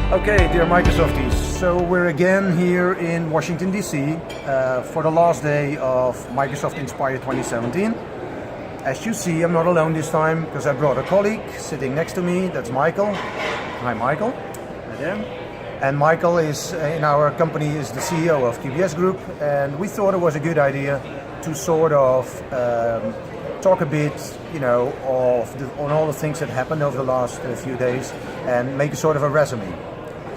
Okay, dear Microsofties, so we're again here in Washington DC for the last day of Microsoft Inspire 2017. As you see, I'm not alone this time because I brought a colleague sitting next to me. That's Michael. Hi, Michael. Hi there. And Michael is in our company is the CEO of QBS Group, and we thought it was a good idea to sort of talk a bit, on all the things that happened over the last few days and make a sort of a resume.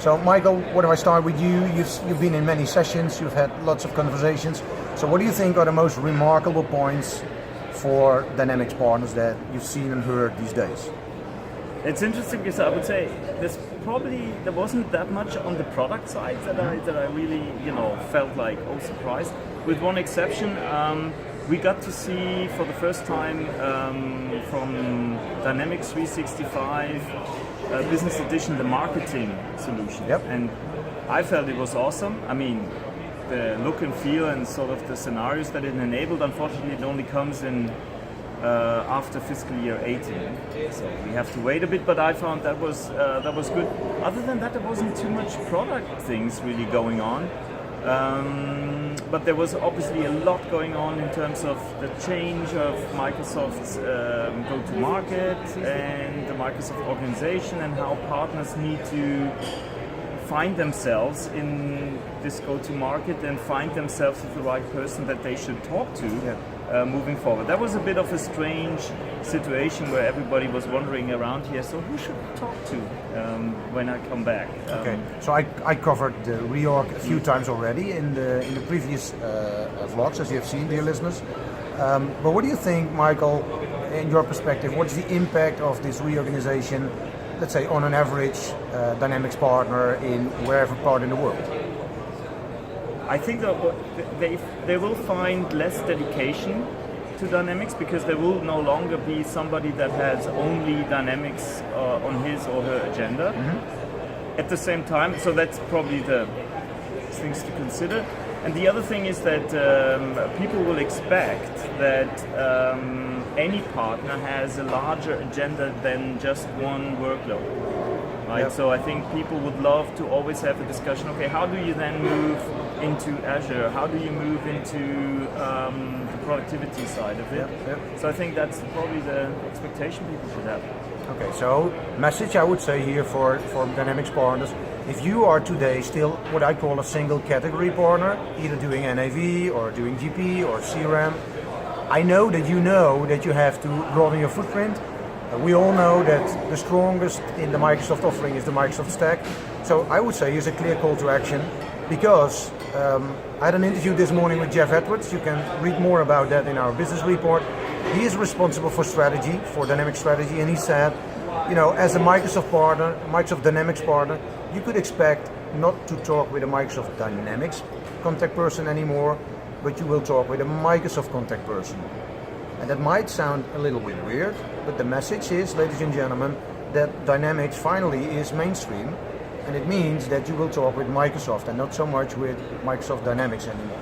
So, Michael, what if I start with you? You've been in many sessions, you've had lots of conversations. So what do you think are the most remarkable points for Dynamics partners that you've seen and heard these days? It's interesting because I would say there wasn't that much on the product side that I really felt like surprised. With one exception, we got to see for the first time from Dynamics 365 Business Edition the marketing solution. Yep. And I felt it was awesome. I mean, the look and feel and sort of the scenarios that it enabled, unfortunately it only comes in after fiscal year 18, so we have to wait a bit. But I found that was good. Other than that, there wasn't too much product things really going on. But there was obviously a lot going on in terms of the change of Microsoft's go-to-market and the Microsoft organization and how partners need to find themselves in this go-to-market and find themselves with the right person that they should talk to. Yeah. Moving forward. That was a bit of a strange situation where everybody was wandering around here, so who should we talk to when I come back? Okay, so I covered the reorg a few times already in the previous vlogs, as you have seen, dear listeners. But what do you think, Michael, in your perspective, what's the impact of this reorganization, let's say on an average Dynamics partner in wherever part in the world? I think that they will find less dedication to Dynamics because there will no longer be somebody that has only Dynamics on his or her agenda. Mm-hmm. At the same time, so that's probably the things to consider. And the other thing is that people will expect that any partner has a larger agenda than just one workload. Right? Yep. So I think people would love to always have a discussion, okay, how do you then move into Azure? How do you move into the productivity side of it? Yep. Yep. So I think that's probably the expectation people should have. Okay, so message I would say here for Dynamics partners, if you are today still what I call a single category partner, either doing NAV or doing GP or CRM, I know that you have to broaden your footprint. We all know that the strongest in the Microsoft offering is the Microsoft stack. So I would say here's a clear call to action, because I had an interview this morning with Jeff Edwards. You can read more about that in our business report. He is responsible for strategy, for Dynamics strategy, and he said, as a Microsoft partner, Microsoft Dynamics partner, you could expect not to talk with a Microsoft Dynamics contact person anymore, but you will talk with a Microsoft contact person. And that might sound a little bit weird, but the message is, ladies and gentlemen, that Dynamics finally is mainstream, and it means that you will talk with Microsoft and not so much with Microsoft Dynamics anymore.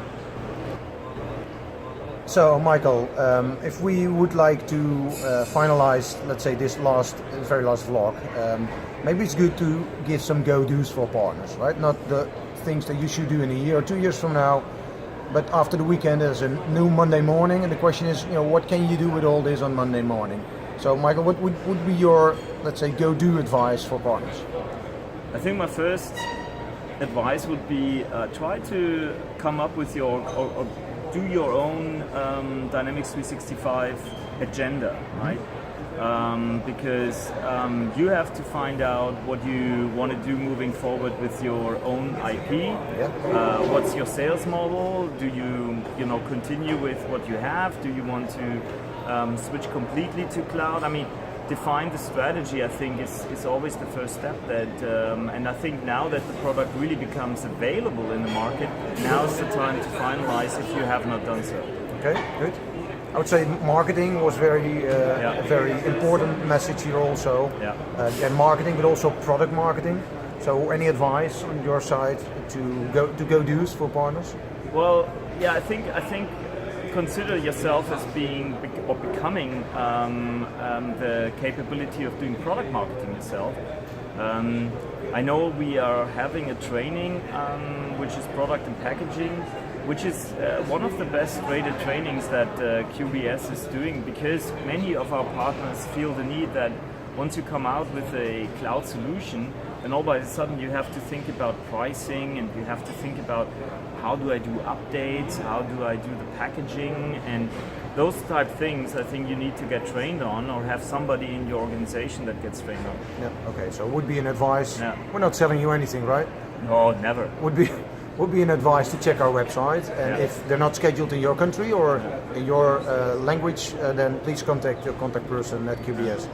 So, Michael, if we would like to finalize, let's say, this very last vlog, maybe it's good to give some go-dos for partners, right? Not the things that you should do in a year or 2 years from now, but after the weekend there's a new Monday morning, and the question is, what can you do with all this on Monday morning? So, Michael, what would be your, let's say, go-do advice for partners? I think my first advice would be try to come up with or do your own Dynamics 365 agenda, right? Because you have to find out what you want to do moving forward with your own IP. Yeah. What's your sales model? Do you continue with what you have? Do you want to switch completely to cloud? I mean, define the strategy. I think is always the first step. And I think now that the product really becomes available in the market, now's the time to finalize if you have not done so. Okay, good. I would say marketing was a very important message here also. Yeah. And marketing, but also product marketing. So any advice on your side to go-dos for partners? Well, yeah, I think consider yourself as being or becoming the capability of doing product marketing yourself. I know we are having a training which is product and packaging, which is one of the best rated trainings that QBS is doing, because many of our partners feel the need that once you come out with a cloud solution, then all of a sudden you have to think about pricing, and you have to think about how do I do updates, how do I do the packaging, and those type things I think you need to get trained on, or have somebody in your organization that gets trained on. Yeah. Okay. So it would be an advice. Yeah. We're not selling you anything, right? No, never. Would be an advice to check our website, and if they're not scheduled in your country or in your language, then please contact your contact person at QBS.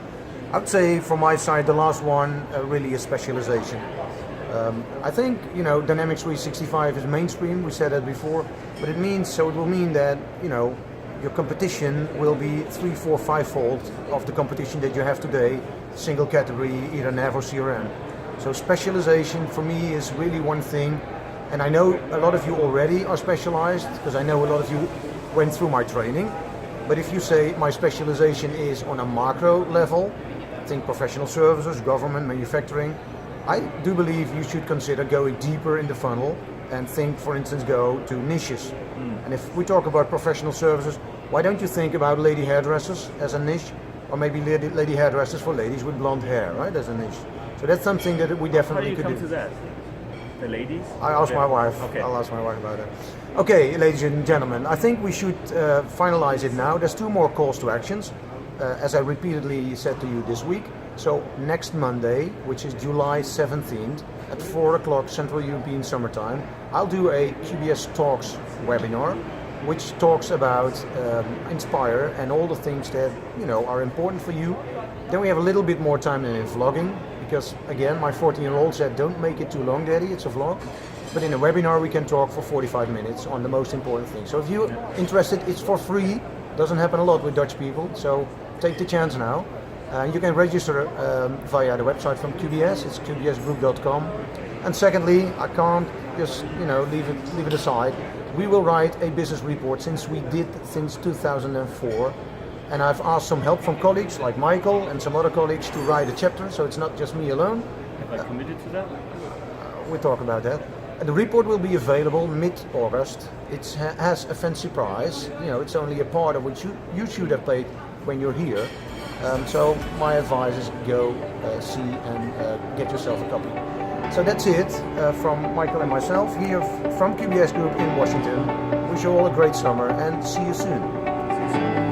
I would say from my side, the last one really is specialization. I think Dynamics 365 is mainstream. We said that before, but it will mean that your competition will be 3, 4, 5-fold of the competition that you have today, single category, either NAV or CRM. So specialization for me is really one thing, and I know a lot of you already are specialized because I know a lot of you went through my training. But if you say my specialization is on a macro level, think professional services, government, manufacturing, I do believe you should consider going deeper in the funnel and think, for instance, go to niches. And if we talk about professional services, why don't you think about lady hairdressers as a niche, or maybe lady hairdressers for ladies with blonde hair, right, as a niche? So that's something that we definitely could do. How do you come to that? The ladies? I asked my wife. Okay. I'll ask my wife about it. Okay, ladies and gentlemen, I think we should finalize it now. There's 2 more calls to actions, as I repeatedly said to you this week. So next Monday, which is July 17th at 4 o'clock Central European Summertime, I'll do a QBS Talks webinar, which talks about Inspire and all the things that are important for you. Then we have a little bit more time than in vlogging, because again, my 14-year-old said, don't make it too long, Daddy, it's a vlog. But in a webinar, we can talk for 45 minutes on the most important things. So if you're interested, it's for free. Doesn't happen a lot with Dutch people, so take the chance now. You can register via the website from QBS. It's qbsgroup.com. And secondly, I can't just leave it aside. We will write a business report since 2004, and I've asked some help from colleagues like Michael and some other colleagues to write a chapter, so it's not just me alone. Have I committed to that? We'll talk about that. And the report will be available mid-August. It has a fancy price. It's only a part of what you should have paid when you're here. So my advice is go see and get yourself a copy. So that's it from Michael and myself here from QBS Group in Washington. Wish you all a great summer and see you soon.